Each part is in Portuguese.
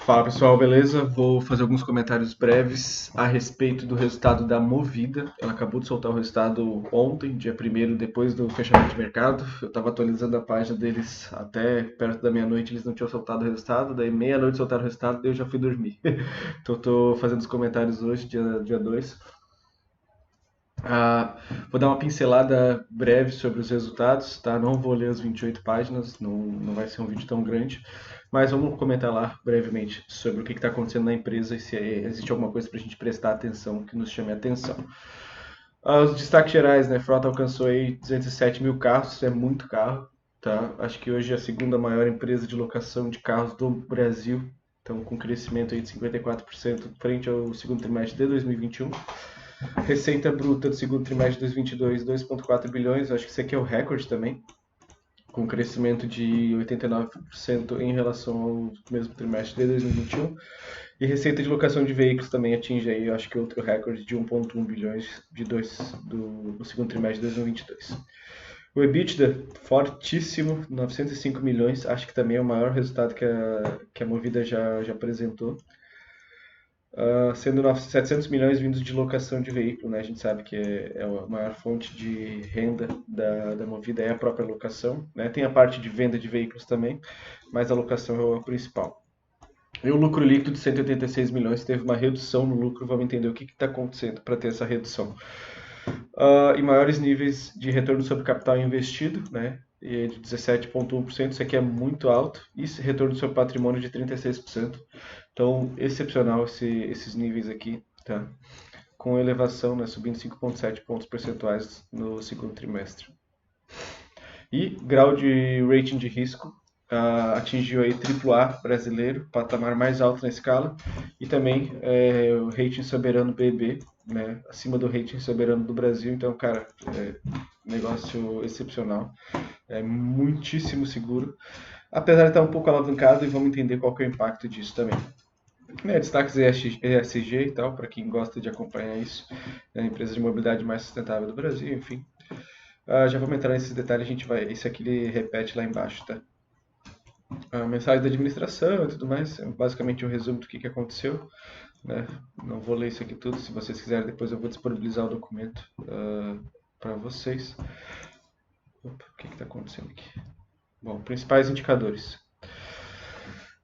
Fala pessoal, beleza? Vou fazer alguns comentários breves a respeito do resultado da Movida. Ela acabou de soltar o resultado ontem, dia 1º, depois do fechamento de mercado. Eu estava atualizando a página deles até perto da meia-noite, eles não tinham soltado o resultado, daí meia-noite soltaram o resultado e eu já fui dormir. Então estou fazendo os comentários hoje, dia 2. Vou dar uma pincelada breve sobre os resultados, tá? Não vou ler as 28 páginas, não vai ser um vídeo tão grande, mas vamos comentar lá brevemente sobre o que está acontecendo na empresa e se existe alguma coisa para a gente prestar atenção que nos chame a atenção. Os destaques gerais, né? Frota alcançou aí 207 mil carros, é muito carro, tá? Acho que hoje é a segunda maior empresa de locação de carros do Brasil, então com crescimento aí de 54% frente ao segundo trimestre de 2021. Receita bruta do segundo trimestre de 2022, 2,4 bilhões. Acho que isso aqui é o recorde também, com crescimento de 89% em relação ao mesmo trimestre de 2021. E receita de locação de veículos também atinge aí, acho que outro recorde de 1,1 bilhões no segundo trimestre de 2022. O EBITDA, fortíssimo, 905 milhões, acho que também é o maior resultado que a Movida já apresentou. Sendo 700 milhões vindos de locação de veículo, né? A gente sabe que é a maior fonte de renda da Movida é a própria locação, né? Tem a parte de venda de veículos também, mas a locação é o principal. E o lucro líquido de 186 milhões teve uma redução no lucro, vamos entender o que está acontecendo para ter essa redução. E maiores níveis de retorno sobre capital investido, né? De 17,1%, isso aqui é muito alto, e retorno sobre patrimônio de 36%. Então, excepcional esses níveis aqui, tá? Com elevação, né, subindo 5,7 pontos percentuais no segundo trimestre. E grau de rating de risco atingiu aí AAA brasileiro, patamar mais alto na escala, e também o rating soberano BB, né, acima do rating soberano do Brasil. Então, cara, negócio excepcional, muitíssimo seguro, apesar de estar um pouco alavancado, e vamos entender qual que é o impacto disso também. Destaques ESG e tal, para quem gosta de acompanhar isso, a empresa de mobilidade mais sustentável do Brasil, enfim. Já vamos entrar nesses detalhes, esse aqui ele repete lá embaixo, tá? A mensagem da administração e tudo mais, é basicamente um resumo do que aconteceu, né? Não vou ler isso aqui tudo, se vocês quiserem depois eu vou disponibilizar o documento para vocês. Opa, o que está acontecendo aqui? Bom, principais indicadores.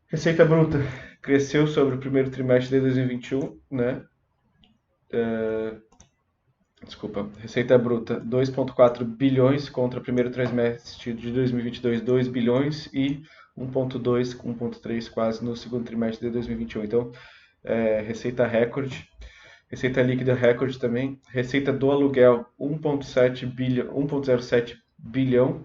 Receita bruta cresceu sobre o primeiro trimestre de 2021, né? Desculpa, receita bruta 2,4 bilhões contra o primeiro trimestre de 2022, 2 bilhões e 1,2, 1,3 quase no segundo trimestre de 2021. Então, receita recorde, receita líquida recorde também, receita do aluguel 1,07 bilhão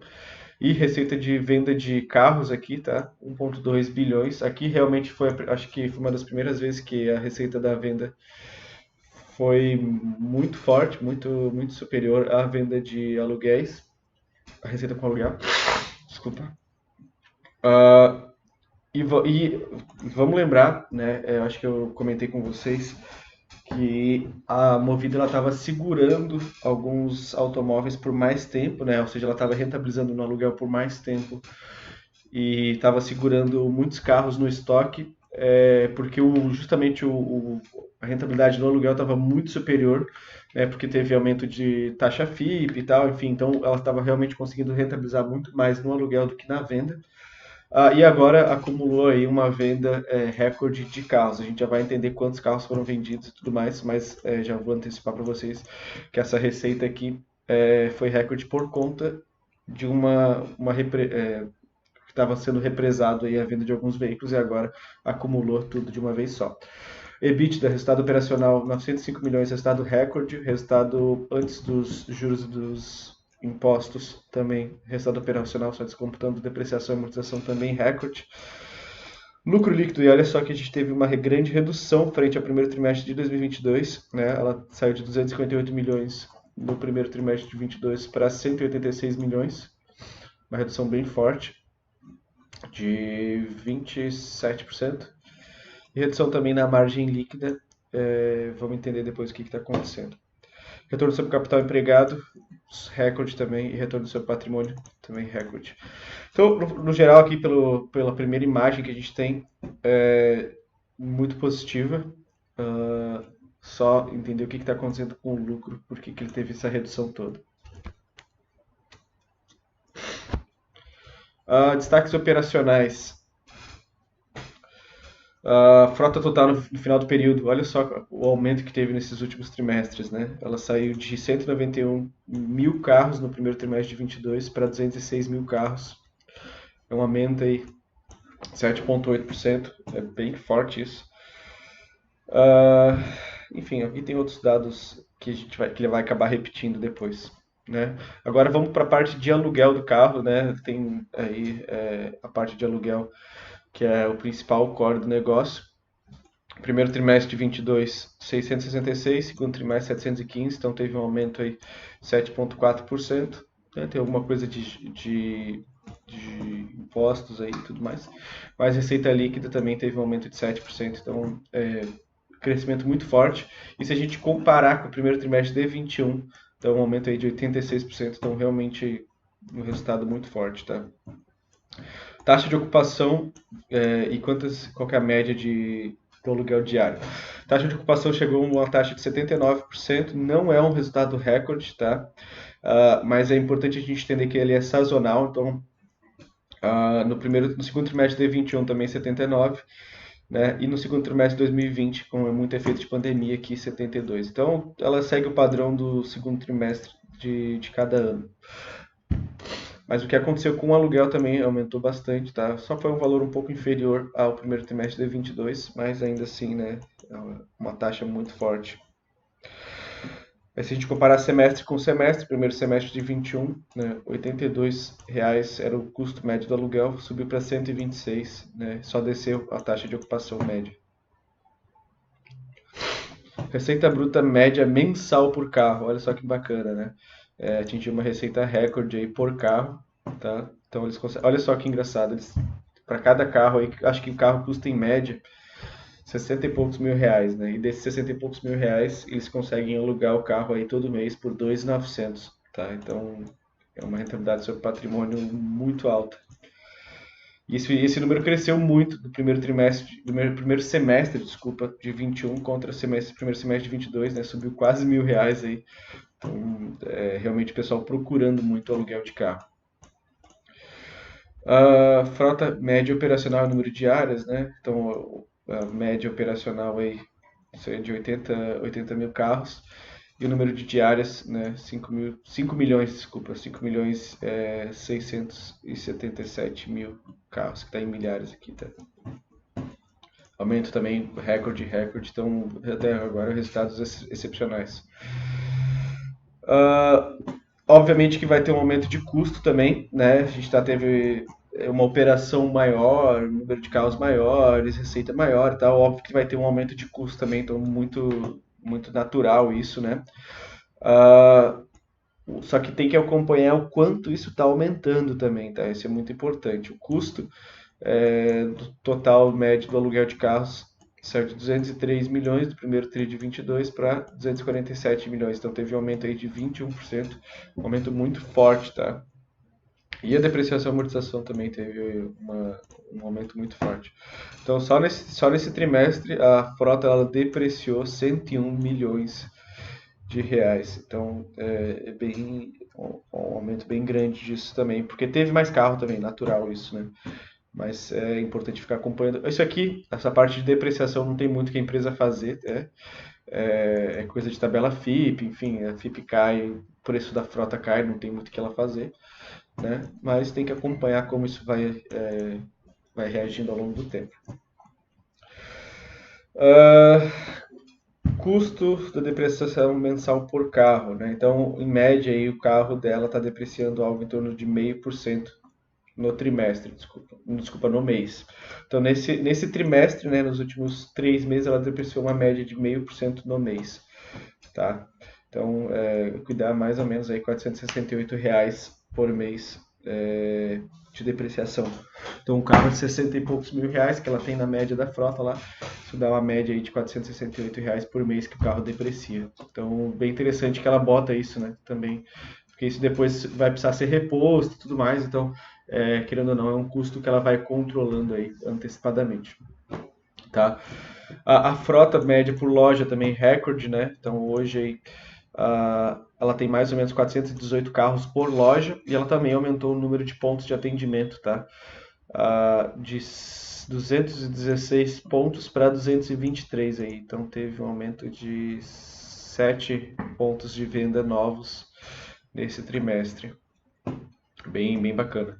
e receita de venda de carros aqui, tá? 1,2 bilhões. Aqui realmente foi, acho que foi uma das primeiras vezes que a receita da venda foi muito forte, muito superior à venda de aluguéis, a receita com aluguel. Desculpa. Uh, e vamos lembrar, né? Eu acho que eu comentei com vocês que a Movida estava segurando alguns automóveis por mais tempo, né? Ou seja, ela estava rentabilizando no aluguel por mais tempo e estava segurando muitos carros no estoque, porque justamente a rentabilidade no aluguel estava muito superior, né, porque teve aumento de taxa FIP e tal, enfim, então ela estava realmente conseguindo rentabilizar muito mais no aluguel do que na venda. E agora acumulou aí uma venda recorde de carros. A gente já vai entender quantos carros foram vendidos e tudo mais, mas já vou antecipar para vocês que essa receita aqui foi recorde por conta de que estava sendo represado aí a venda de alguns veículos e agora acumulou tudo de uma vez só. EBITDA, resultado operacional 905 milhões, resultado recorde, resultado antes dos juros dos impostos também, resultado operacional só descomputando depreciação e amortização também recorde. Lucro líquido, e olha só que a gente teve uma grande redução frente ao primeiro trimestre de 2022, né? Ela saiu de 258 milhões no primeiro trimestre de 2022 para 186 milhões, uma redução bem forte de 27%. E redução também na margem líquida, vamos entender depois o que está acontecendo. Retorno sobre capital empregado, recorde também, e retorno sobre patrimônio, também recorde. Então, no geral, aqui pela primeira imagem que a gente tem, muito positiva. Ah, só entender o que está acontecendo com o lucro, por que ele teve essa redução toda. Destaques operacionais. Frota total no final do período, olha só o aumento que teve nesses últimos trimestres, né? Ela saiu de 191 mil carros no primeiro trimestre de 22 para 206 mil carros. É um aumento aí 7,8%, é bem forte isso. Uh, Enfim, aqui tem outros dados que que ele vai acabar repetindo depois, né? Agora vamos para a parte de aluguel do carro, né? Tem aí a parte de aluguel que é o principal core do negócio. Primeiro trimestre de 22, 666, segundo trimestre 715, então teve um aumento aí 7,4%. Né? Tem alguma coisa de impostos aí e tudo mais. Mas receita líquida também teve um aumento de 7%, então crescimento muito forte. E se a gente comparar com o primeiro trimestre de 21, então um aumento aí de 86%, então realmente um resultado muito forte, tá? Taxa de ocupação e qual que é a média do aluguel diário. Taxa de ocupação chegou a uma taxa de 79%, não é um resultado recorde, tá? Mas é importante a gente entender que ele é sazonal, então no segundo trimestre de 21 também 79%, né? E no segundo trimestre de 2020, com muito efeito de pandemia aqui, 72%. Então ela segue o padrão do segundo trimestre de cada ano. Mas o que aconteceu com o aluguel também aumentou bastante, tá? Só foi um valor um pouco inferior ao primeiro trimestre de 22, mas ainda assim, né, é uma taxa muito forte. Mas se a gente comparar semestre com semestre, primeiro semestre de 21, né, R$ 82 era o custo médio do aluguel, subiu para 126, né, só desceu a taxa de ocupação média. Receita bruta média mensal por carro, olha só que bacana, né? Atingiu uma receita recorde aí por carro, tá? Então eles conseguem, olha só que engraçado, para cada carro aí, acho que o carro custa em média 60 e poucos mil reais, né? E desses 60 e poucos mil reais, eles conseguem alugar o carro aí todo mês por 2.900, tá? Então é uma rentabilidade sobre patrimônio muito alta. E esse número cresceu muito do primeiro trimestre, do primeiro semestre, desculpa, de 21 contra o primeiro semestre de 22, né? Subiu quase R$ 1.000 aí. Então, realmente o pessoal procurando muito aluguel de carro. A frota média operacional é o número de diárias, né? Então, a média operacional aí é de 80 mil carros. E o número de diárias, né? 5 milhões, desculpa, 5 milhões 677 mil carros, que está em milhares aqui, tá? Aumento também, recorde, então até agora resultados excepcionais. Obviamente que vai ter um aumento de custo também, né? A gente teve uma operação maior, número de carros maiores, receita maior e tal. Óbvio que vai ter um aumento de custo também, então muito natural isso, né? Só que tem que acompanhar o quanto isso está aumentando também, tá? Isso é muito importante. O custo do total médio do aluguel de carros saiu de 203 milhões do primeiro TRI de 22 para 247 milhões. Então teve um aumento aí de 21%, um aumento muito forte, tá? E a depreciação e amortização também teve um aumento muito forte. Então só nesse trimestre a frota ela depreciou 101 milhões de reais. Então um aumento bem grande disso também, porque teve mais carro também, natural isso, né? Mas é importante ficar acompanhando. Isso aqui, essa parte de depreciação não tem muito que a empresa fazer, é coisa de tabela FIP, enfim, a FIP cai, o preço da frota cai, não tem muito o que ela fazer, né? Mas tem que acompanhar como isso vai reagindo ao longo do tempo. Custo da depreciação mensal por carro, né? Então, em média, aí, o carro dela está depreciando algo em torno de 0,5% no trimestre, desculpa, no mês. Então, nesse trimestre, né, nos últimos 3 meses, ela depreciou uma média de 0,5% no mês, tá? Então, cuidar mais ou menos aí R$ 468 por mês de depreciação. Então, um carro de 60 e poucos mil reais, que ela tem na média da frota lá, isso dá uma média aí de R$ 468 por mês que o carro deprecia. Então, bem interessante que ela bota isso, né, também, porque isso depois vai precisar ser reposto e tudo mais, então, querendo ou não, é um custo que ela vai controlando aí antecipadamente. tá? A frota média por loja também recorde, né? Então hoje aí, ela tem mais ou menos 418 carros por loja e ela também aumentou o número de pontos de atendimento, tá? De 216 pontos para 223 aí. Então teve um aumento de 7 pontos de venda novos nesse trimestre. Bem, bem bacana.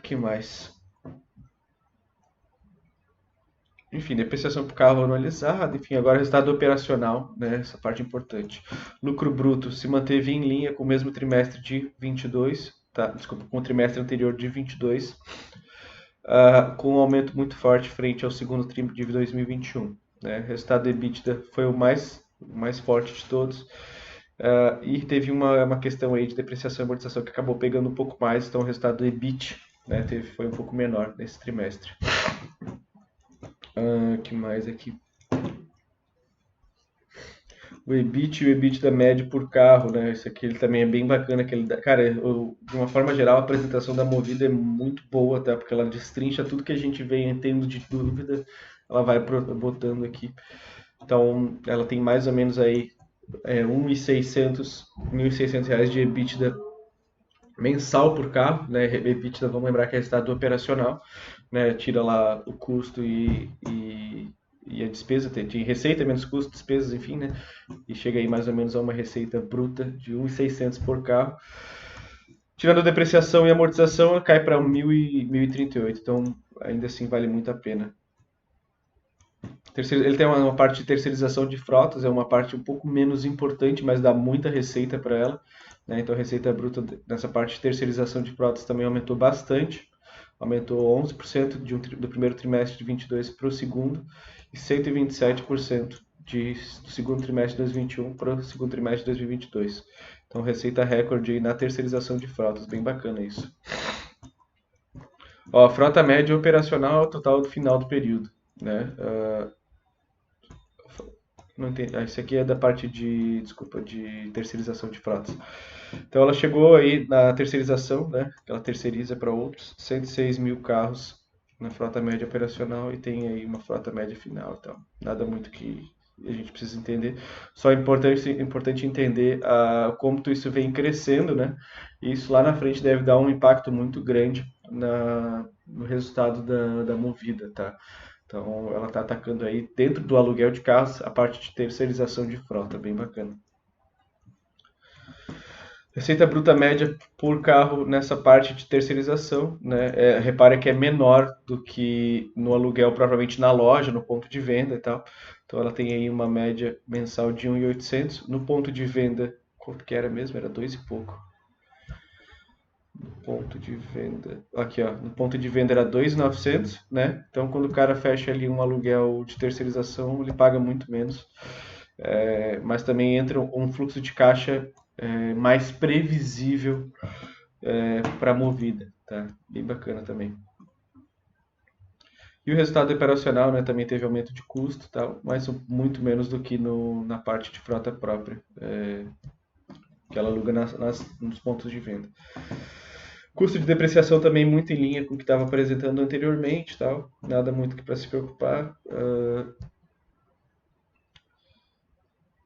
Que mais? Enfim, depreciação por carro anualizada, enfim, agora resultado operacional, né, essa parte importante. Lucro bruto se manteve em linha com o mesmo trimestre de 22, tá? Desculpa, com o trimestre anterior de 22, com um aumento muito forte frente ao segundo trimestre de 2021, né? O resultado EBITDA foi o mais forte de todos. E teve uma questão aí de depreciação e amortização que acabou pegando um pouco mais, então o resultado do EBIT, né, foi um pouco menor nesse trimestre. Que mais aqui? O EBIT e o EBITDA médio por carro, né? Isso aqui ele também é bem bacana. Cara, de uma forma geral, a apresentação da Movida é muito boa, tá? Porque ela destrincha tudo que a gente vem tendo de dúvida, ela vai botando aqui. Então, ela tem mais ou menos aí 1.600 reais de EBITDA mensal por carro, né? EBITDA, vamos lembrar que é resultado operacional, né? Tira lá o custo e a despesa, tem receita menos custo, despesas, enfim, né? E chega aí mais ou menos a uma receita bruta de 1.600 por carro. Tirando a depreciação e amortização, cai para 1.038, então ainda assim vale muito a pena. Ele tem uma parte de terceirização de frotas, é uma parte um pouco menos importante, mas dá muita receita para ela, né? Então a receita bruta nessa parte de terceirização de frotas também aumentou bastante, aumentou 11% do primeiro trimestre de 22 para o segundo e 127% do segundo trimestre de 2021 para o segundo trimestre de 2022. Então receita recorde na terceirização de frotas, bem bacana isso. Ó, a frota média operacional total do final do período, né? Não entendi. Isso aqui é da parte de terceirização de frotas. Então ela chegou aí na terceirização, né? Que ela terceiriza para outros, 106 mil carros na frota média operacional e tem aí uma frota média final. Então, nada muito que a gente precisa entender. Só é importante entender como isso vem crescendo, né? E isso lá na frente deve dar um impacto muito grande no resultado da Movida, tá? Então ela está atacando aí dentro do aluguel de carros a parte de terceirização de frota, bem bacana. Receita bruta média por carro nessa parte de terceirização, né? Repara que é menor do que no aluguel propriamente na loja, no ponto de venda e tal. Então ela tem aí uma média mensal de 1.800. No ponto de venda, quanto que era mesmo? Era 2 e pouco. Ponto de venda. Aqui, ó. No ponto de venda era 2.900, né? Então, quando o cara fecha ali um aluguel de terceirização, ele paga muito menos. Mas também entra um fluxo de caixa mais previsível para a Movida, tá? Bem bacana também. E o resultado operacional, né, também teve aumento de custo, tá? Mas muito menos do que na parte de frota própria, que ela aluga nos pontos de venda. Custo de depreciação também muito em linha com o que estava apresentando anteriormente, tal. Nada muito que para se preocupar.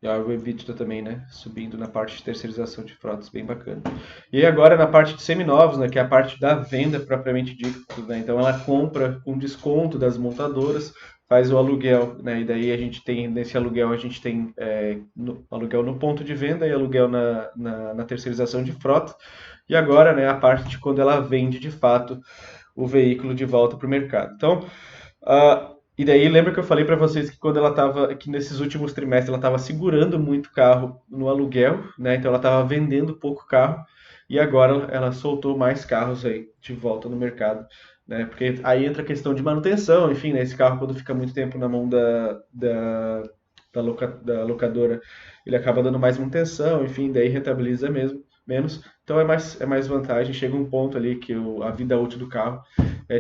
E o EBITDA também, né? Subindo na parte de terceirização de frotas, bem bacana. E agora na parte de seminovos, né? Que é a parte da venda propriamente dita, né? Então ela compra com desconto das montadoras, faz o aluguel, né? E daí nesse aluguel a gente tem aluguel no ponto de venda e aluguel na terceirização de frota. E agora, né? A parte de quando ela vende de fato o veículo de volta para o mercado. Então, e daí lembra que eu falei para vocês que quando ela estava, que nesses últimos trimestres ela estava segurando muito carro no aluguel, né? Então ela estava vendendo pouco carro e agora ela soltou mais carros aí de volta no mercado, né? Porque aí entra a questão de manutenção, enfim, né? Esse carro quando fica muito tempo na mão da locadora, ele acaba dando mais manutenção, enfim, daí rentabiliza mesmo menos. Então é mais vantagem. Chega um ponto ali que a vida útil do carro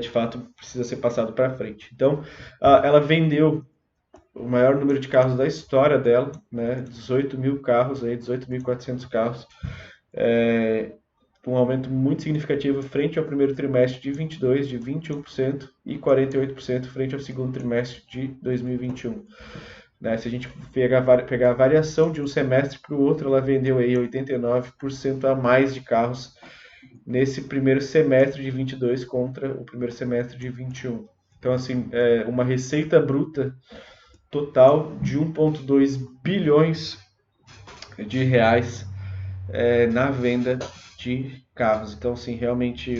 de fato precisa ser passado para frente. Então ela vendeu o maior número de carros da história dela, né? 18 mil carros aí, 18.400 carros. um aumento muito significativo frente ao primeiro trimestre de 22, de 21% e 48% frente ao segundo trimestre de 2021. Né? Se a gente pegar a variação de um semestre para o outro, ela vendeu aí 89% a mais de carros nesse primeiro semestre de 22 contra o primeiro semestre de 21. Então, assim, uma receita bruta total de 1,2 bilhões de reais na venda de carros. Então, assim, realmente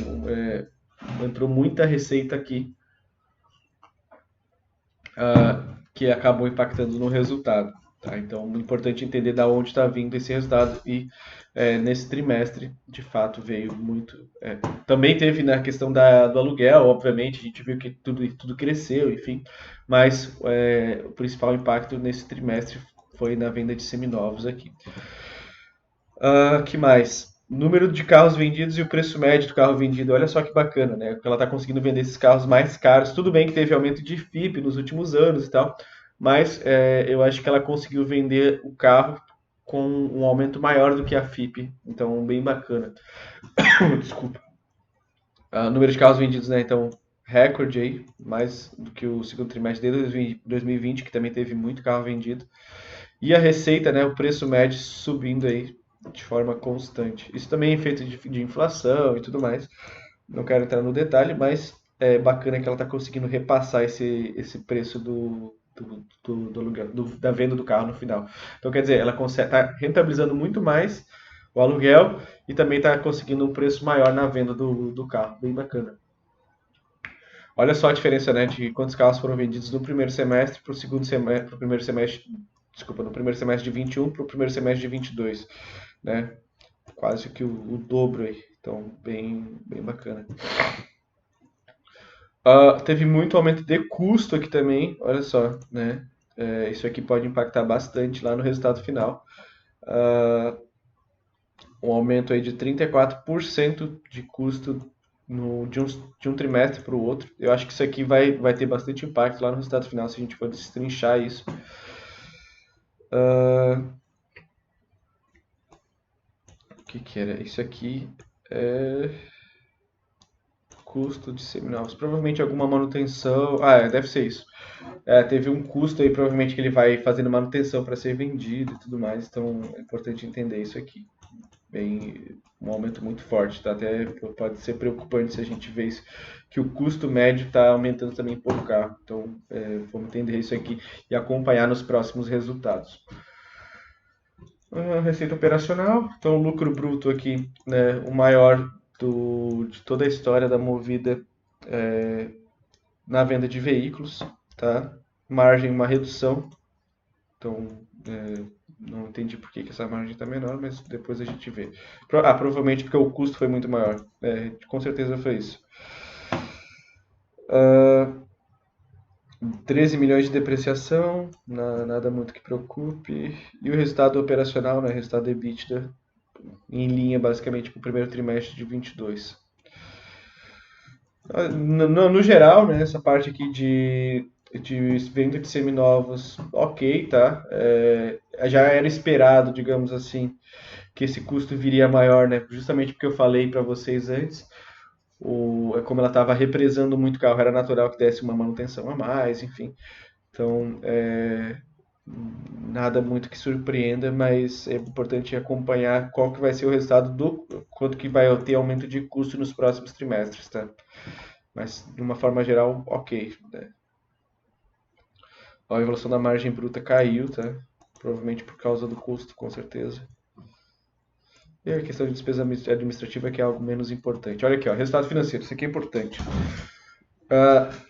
entrou muita receita aqui que acabou impactando no resultado. Tá? Então, é importante entender da onde está vindo esse resultado e nesse trimestre, de fato, veio muito. Também teve na questão do aluguel, obviamente, a gente viu que tudo cresceu, enfim, mas o principal impacto nesse trimestre foi na venda de seminovos aqui. Que mais? Número de carros vendidos e o preço médio do carro vendido. Olha só que bacana, né? Porque ela está conseguindo vender esses carros mais caros. Tudo bem que teve aumento de FIP nos últimos anos e tal, mas eu acho que ela conseguiu vender o carro com um aumento maior do que a FIP. Então, bem bacana. Desculpa. Número de carros vendidos, né? Então, recorde aí, mais do que o segundo trimestre de 2020, que também teve muito carro vendido. E a receita, né? O preço médio subindo aí de forma constante. Isso também é efeito de inflação e tudo mais. Não quero entrar no detalhe, mas é bacana que ela está conseguindo repassar esse preço do aluguel, da venda do carro no final. Então, quer dizer, ela está rentabilizando muito mais o aluguel e também está conseguindo um preço maior na venda do carro. Bem bacana. Olha só a diferença, né, de quantos carros foram vendidos no primeiro semestre para o segundo semestre, para o primeiro semestre, desculpa, no primeiro semestre de 21 para o primeiro semestre de 22, né? Quase que o dobro aí. Então, bem bacana. Teve muito aumento de custo aqui também, olha só, né? Isso aqui pode impactar bastante lá no resultado final. Um aumento aí de 34% de custo de um trimestre para o outro. Eu acho que isso aqui vai ter bastante impacto lá no resultado final se a gente for destrinchar isso. O que era? Isso aqui é custo de seminovos. Provavelmente alguma manutenção. Deve ser isso. Teve um custo aí, provavelmente, que ele vai fazendo manutenção para ser vendido e tudo mais. Então é importante entender isso aqui. Um aumento muito forte, tá? Até pode ser preocupante se a gente vê isso, que o custo médio está aumentando também por carro. Então vamos entender isso aqui e acompanhar nos próximos resultados. Receita operacional, então o lucro bruto aqui, né, o maior de toda a história da Movida na venda de veículos, tá? Margem, uma redução, então não entendi por que essa margem está menor, mas depois a gente vê. Provavelmente porque o custo foi muito maior, com certeza foi isso. 13 milhões de depreciação, nada muito que preocupe. E o resultado operacional, né, resultado EBITDA, em linha basicamente com o primeiro trimestre de 22. No geral, né, essa parte aqui de venda de seminovos, ok, tá? Já era esperado, digamos assim, que esse custo viria maior, né? Justamente porque eu falei para vocês antes, como ela estava represando muito carro, era natural que desse uma manutenção a mais, enfim. Então, nada muito que surpreenda, mas é importante acompanhar qual que vai ser o resultado quanto que vai ter aumento de custo nos próximos trimestres, tá? Mas, de uma forma geral, ok, né? A evolução da margem bruta caiu, tá? Provavelmente por causa do custo, com certeza. E a questão de despesa administrativa que é algo menos importante. Olha aqui, ó, resultado financeiro, isso aqui é importante.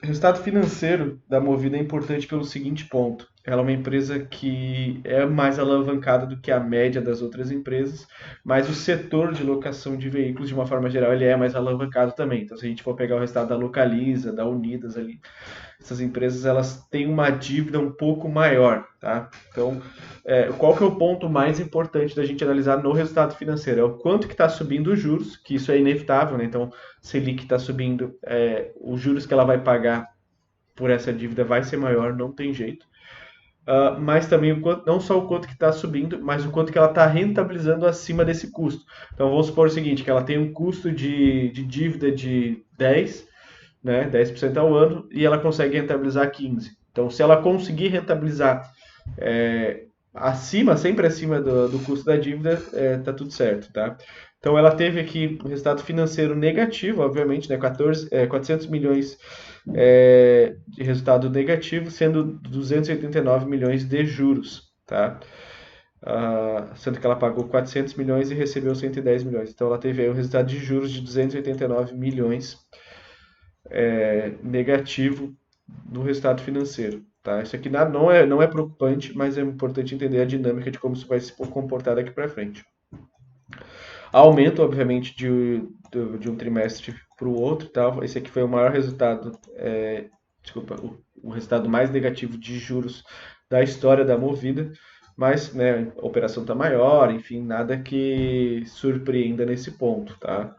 Resultado financeiro da Movida é importante pelo seguinte ponto. Ela é uma empresa que é mais alavancada do que a média das outras empresas, mas o setor de locação de veículos, de uma forma geral, ele é mais alavancado também. Então, se a gente for pegar o resultado da Localiza, da Unidas ali, essas empresas elas têm uma dívida um pouco maior, tá? Então, qual que é o ponto mais importante da gente analisar no resultado financeiro? É o quanto que está subindo os juros, que isso é inevitável, né? Então, Selic está subindo, os juros que ela vai pagar por essa dívida vai ser maior, não tem jeito. mas também não só o quanto que está subindo, mas o quanto que ela está rentabilizando acima desse custo. Então vamos supor o seguinte, que ela tem um custo de dívida de 10, né, 10% ao ano, e ela consegue rentabilizar 15. Então se ela conseguir rentabilizar sempre acima do custo da dívida, tá tudo certo, tá? Então ela teve aqui um resultado financeiro negativo, obviamente, né, 400 milhões de resultado negativo, sendo 289 milhões de juros, tá? Sendo que ela pagou 400 milhões e recebeu 110 milhões. Então ela teve aí um resultado de juros de 289 milhões negativo no resultado financeiro. Tá? Isso aqui não é preocupante, mas é importante entender a dinâmica de como isso vai se comportar daqui para frente. Aumento, obviamente, de um trimestre para o outro. Tá? Esse aqui foi o maior resultado, desculpa, o resultado mais negativo de juros da história da Movida. Mas né, a operação está maior, enfim, nada que surpreenda nesse ponto. Tá?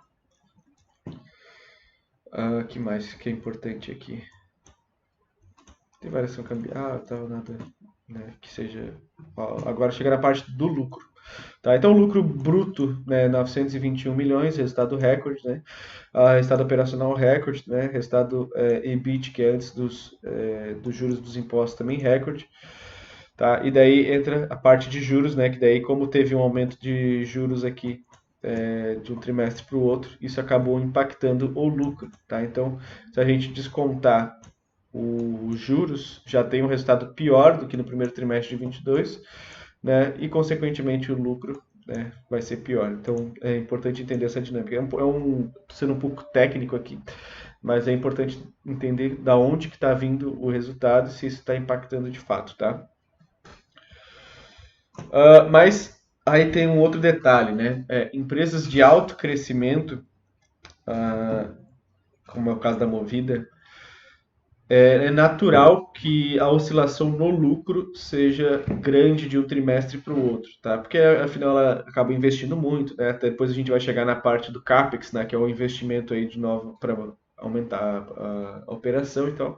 Que mais que é importante aqui? Tem variação cambial, tal, nada, né, que seja. Agora chega na parte do lucro. Tá, então o lucro bruto, né, 921 milhões, resultado recorde, né? Resultado operacional recorde, né? Resultado EBIT, que é antes dos juros dos impostos, também recorde. Tá? E daí entra a parte de juros, né? Que daí, como teve um aumento de juros aqui de um trimestre para o outro, isso acabou impactando o lucro. Tá? Então, se a gente descontar os juros, já tem um resultado pior do que no primeiro trimestre de 22, né? E consequentemente o lucro, né, vai ser pior. Então é importante entender essa dinâmica. Tô sendo um pouco técnico aqui, mas é importante entender da onde que está vindo o resultado e se isso está impactando de fato, tá? Mas aí tem um outro detalhe, né? Empresas de alto crescimento, como é o caso da Movida, é natural que a oscilação no lucro seja grande de um trimestre para o outro, tá? Porque afinal ela acaba investindo muito, né? Até depois a gente vai chegar na parte do CAPEX, né? Que é o investimento aí de novo para aumentar a operação e tal.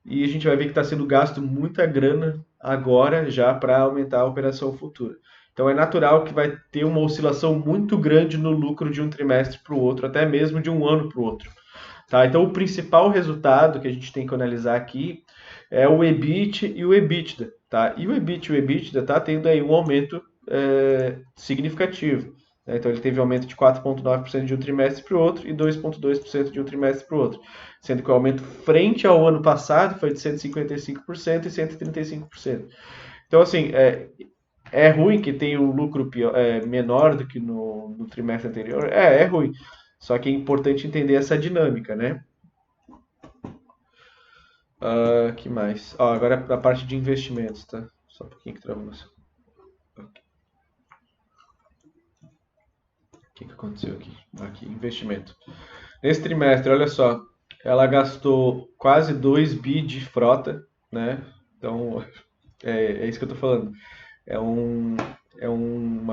E a gente vai ver que está sendo gasto muita grana agora já para aumentar a operação futura. Então é natural que vai ter uma oscilação muito grande no lucro de um trimestre para o outro, até mesmo de um ano para o outro. Tá? Então, o principal resultado que a gente tem que analisar aqui é o EBIT e o EBITDA. Tá? E o EBIT e o EBITDA está tendo aí um aumento significativo. Né? Então, ele teve um aumento de 4,9% de um trimestre para o outro e 2,2% de um trimestre para o outro. Sendo que o aumento frente ao ano passado foi de 155% e 135%. Então, assim, é ruim que tenha um lucro menor do que no trimestre anterior? É ruim. Só que é importante entender essa dinâmica, né? Que mais? Agora a parte de investimentos, tá? Só um pouquinho que travou. O que aconteceu aqui? Aqui, investimento. Nesse trimestre, olha só, ela gastou quase 2 bi de frota, né? Então, é isso que eu tô falando. É um, é um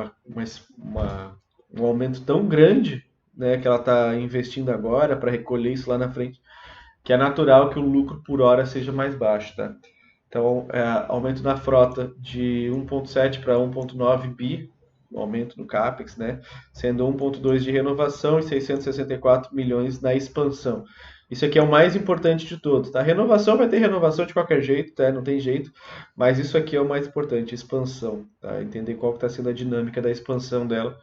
aumento tão grande, né, que ela está investindo agora para recolher isso lá na frente, que é natural que o lucro por hora seja mais baixo, tá? Então, aumento na frota de 1,7 para 1,9 bi, aumento no CAPEX, né? Sendo 1,2 de renovação e 664 milhões na expansão. Isso aqui é o mais importante de todos, tá? Renovação vai ter renovação de qualquer jeito, tá? Não tem jeito, mas isso aqui é o mais importante, expansão, tá? Entender qual está sendo a dinâmica da expansão dela.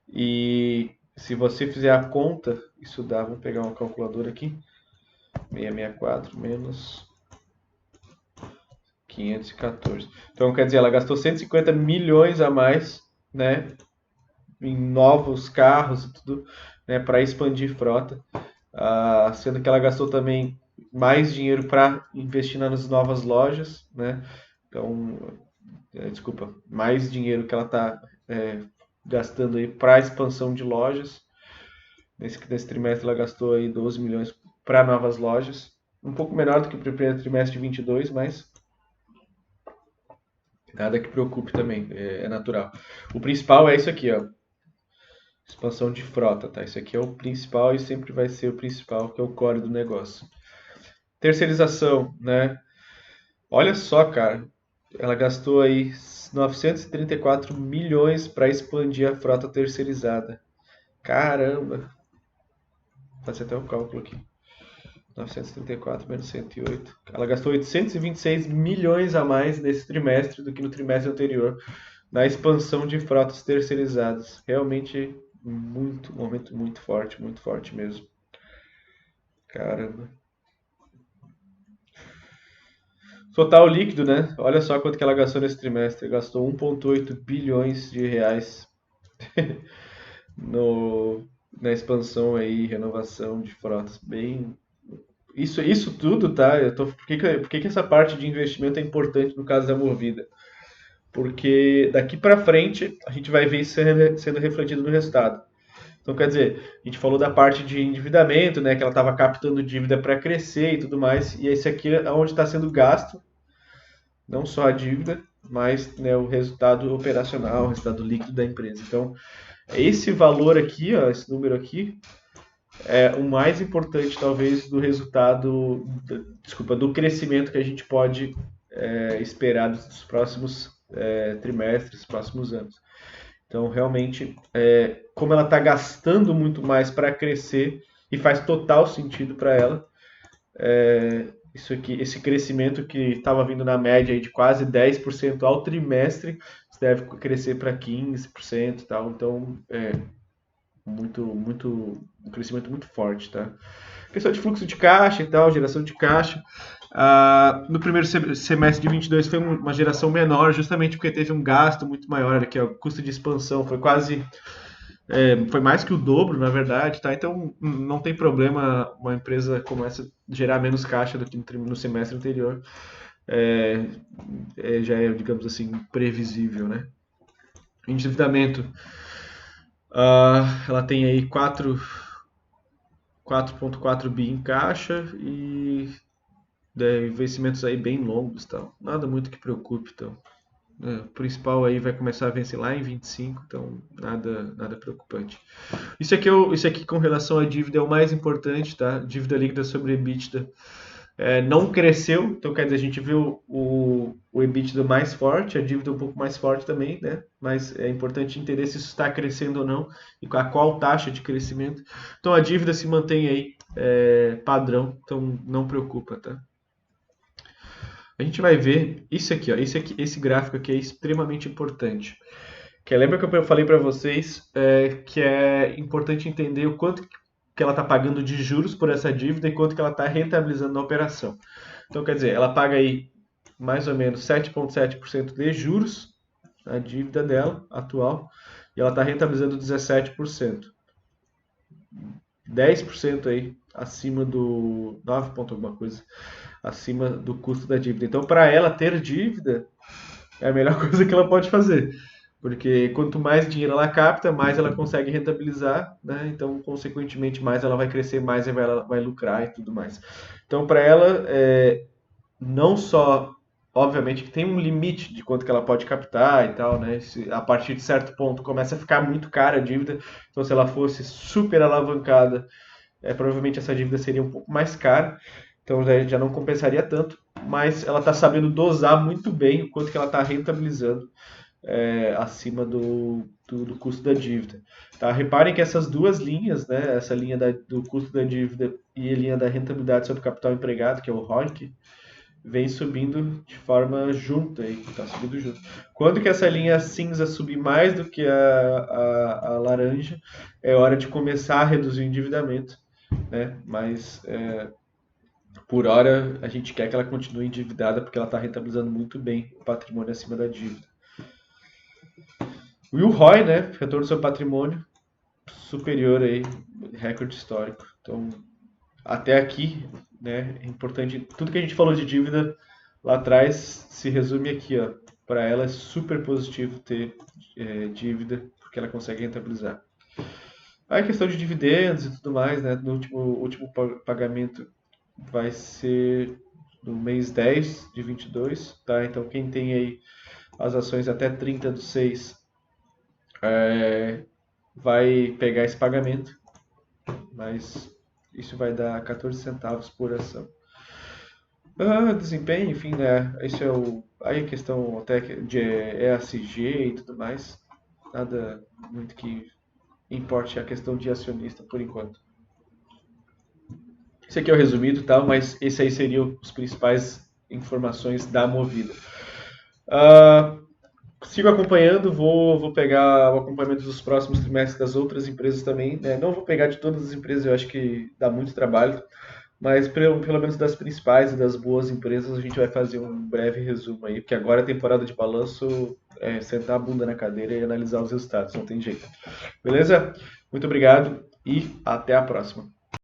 E se você fizer a conta, isso dá, vamos pegar uma calculadora aqui, 664 menos 514. Então, quer dizer, ela gastou 150 milhões a mais, né, em novos carros e tudo, né, para expandir frota, sendo que ela gastou também mais dinheiro para investir nas novas lojas, né? Então, desculpa, mais dinheiro que ela está gastando aí para expansão de lojas. Nesse trimestre ela gastou aí 12 milhões para novas lojas, um pouco menor do que o primeiro trimestre de 22, mas nada que preocupe também, é natural. O principal é isso aqui, ó. Expansão de frota, tá? Isso aqui é o principal e sempre vai ser o principal, que é o core do negócio. Terceirização, né? Olha só, cara. ela gastou aí 934 milhões para expandir a frota terceirizada. Caramba! Fazer até o cálculo aqui. 934 menos 108. Ela gastou 826 milhões a mais nesse trimestre do que no trimestre anterior, na expansão de frotas terceirizadas. Realmente muito, momento muito forte mesmo. Caramba. Total líquido, né? Olha só quanto que ela gastou nesse trimestre. Gastou 1,8 bilhões de reais no, na expansão aí, renovação de frotas. Bem, isso tudo, tá? Por que essa parte de investimento é importante no caso da Movida? Porque daqui para frente a gente vai ver isso sendo refletido no resultado. Então, quer dizer, a gente falou da parte de endividamento, né, que ela estava captando dívida para crescer e tudo mais, e esse aqui é onde está sendo gasto, não só a dívida, mas, né, o resultado operacional, o resultado líquido da empresa. Então, esse valor aqui, ó, esse número aqui, é o mais importante, talvez, do resultado, desculpa, do crescimento que a gente pode esperar dos próximos trimestres, próximos anos. Então, realmente, como ela está gastando muito mais para crescer e faz total sentido para ela, isso aqui, esse crescimento que estava vindo na média aí de quase 10% ao trimestre, deve crescer para 15% e tal. Então, um crescimento muito forte, tá? Questão de fluxo de caixa e tal, geração de caixa. No primeiro semestre de 22 foi uma geração menor, justamente porque teve um gasto muito maior. Olha aqui, ó, o custo de expansão foi foi mais que o dobro, na verdade, tá? Então não tem problema uma empresa como essa gerar menos caixa do que no semestre anterior. É, já é, digamos assim, previsível, né? Endividamento, ela tem aí 4,4 bi em caixa e vencimentos aí bem longos, tal. Nada muito que preocupe, então. O principal aí vai começar a vencer lá em 25, então nada preocupante. Isso aqui com relação à dívida é o mais importante, tá? Dívida líquida sobre EBITDA. Não cresceu, então quer dizer, a gente viu o EBITDA mais forte, a dívida um pouco mais forte também, né? Mas é importante entender se isso está crescendo ou não e a qual taxa de crescimento. Então a dívida se mantém aí padrão, então não preocupa, tá? A gente vai ver isso aqui, ó, esse gráfico aqui é extremamente importante. Que lembra que eu falei para vocês que é importante entender o quanto que ela está pagando de juros por essa dívida e quanto que ela está rentabilizando na operação. Então, quer dizer, ela paga aí mais ou menos 7,7% de juros na dívida dela atual e ela está rentabilizando 17%. 10% aí acima do 9 ponto alguma coisa, acima do custo da dívida. Então, para ela ter dívida, é a melhor coisa que ela pode fazer. Porque quanto mais dinheiro ela capta, mais ela consegue rentabilizar, né? Então, consequentemente, mais ela vai crescer, mais ela vai lucrar e tudo mais. Então, para ela, não só, obviamente, que tem um limite de quanto que ela pode captar e tal, né? A partir de certo ponto começa a ficar muito cara a dívida. Então, se ela fosse super alavancada, provavelmente essa dívida seria um pouco mais cara. Então, já não compensaria tanto. Mas ela está sabendo dosar muito bem o quanto que ela está rentabilizando acima do custo da dívida. Tá? Reparem que essas duas linhas, né, essa linha do custo da dívida e a linha da rentabilidade sobre o capital empregado, que é o ROIC, vem subindo de forma junta, está subindo junto. Quando que essa linha cinza subir mais do que a laranja, é hora de começar a reduzir o endividamento, né? Mas por hora a gente quer que ela continue endividada porque ela está rentabilizando muito bem o patrimônio acima da dívida. E o ROI, né? Retorno sobre patrimônio superior aí, recorde histórico. Então, até aqui, né? É importante. Tudo que a gente falou de dívida lá atrás se resume aqui, ó. Para ela é super positivo ter dívida porque ela consegue rentabilizar. Aí a questão de dividendos e tudo mais, né? No último pagamento vai ser no mês 10 de 22, tá? Então quem tem aí as ações até 30/6 vai pegar esse pagamento, mas isso vai dar 14 centavos por ação. Desempenho, enfim, né? Isso é o. Aí a questão até de ESG e tudo mais. Nada muito que importe a questão de acionista por enquanto. Esse aqui é o resumido, tal, mas esse aí seriam os principais informações da Movida. Ah, sigo acompanhando, vou pegar o acompanhamento dos próximos trimestres das outras empresas também, né? Não vou pegar de todas as empresas, eu acho que dá muito trabalho, mas pelo menos das principais e das boas empresas a gente vai fazer um breve resumo aí, porque agora é temporada de balanço, sentar a bunda na cadeira e analisar os resultados, não tem jeito. Beleza? Muito obrigado e até a próxima.